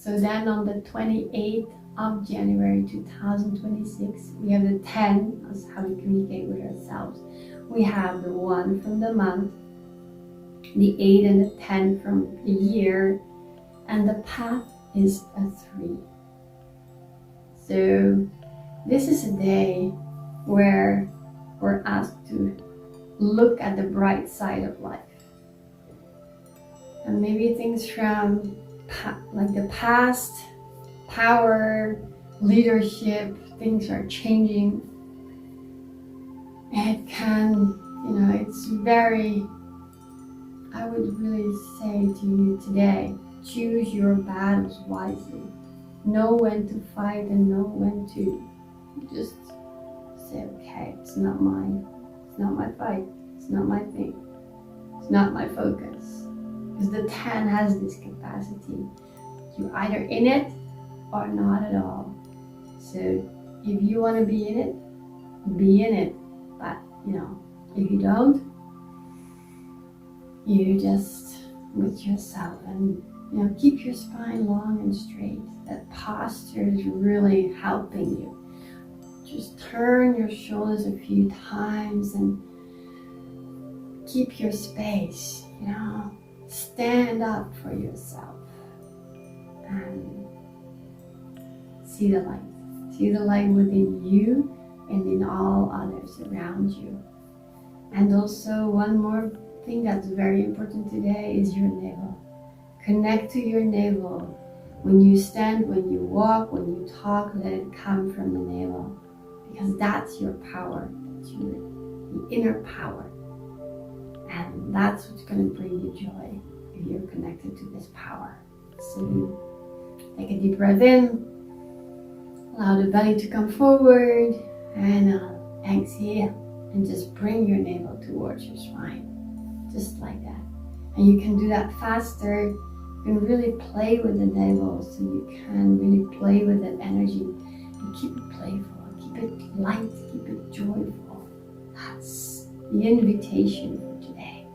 So then on the 28th of January 2026, we have the 10 as how we communicate with ourselves. We have the 1 from the month, the 8 and the 10 from the year, and the path is a 3. So this is a day where we're asked to look at the bright side of life. And maybe things from like the past, power, leadership, things are changing. It can, it's very, I would really say to you today, choose your battles wisely. Know when to fight and know when to just say, okay, it's not mine. It's not my fight. It's not my thing. It's not my focus. Because the 10 has this capacity. You're either in it or not at all. So if you want to be in it. But, if you don't, you just with yourself and, keep your spine long and straight. That posture is really helping you. Just turn your shoulders a few times and keep your space, Stand up for yourself and see the light. See the light within you and in all others around you. And also one more thing that's very important today is your navel. Connect to your navel. When you stand, when you walk, when you talk, let it come from the navel. Because that's your power. That's the inner power. And that's what's going to bring you joy if you're connected to this power. So you take a deep breath in, allow the belly to come forward, and exhale. And just bring your navel towards your spine, just like that. And you can do that faster. You can really play with the navel, so you can really play with that energy and keep it playful, keep it light, keep it joyful. That's the invitation for today.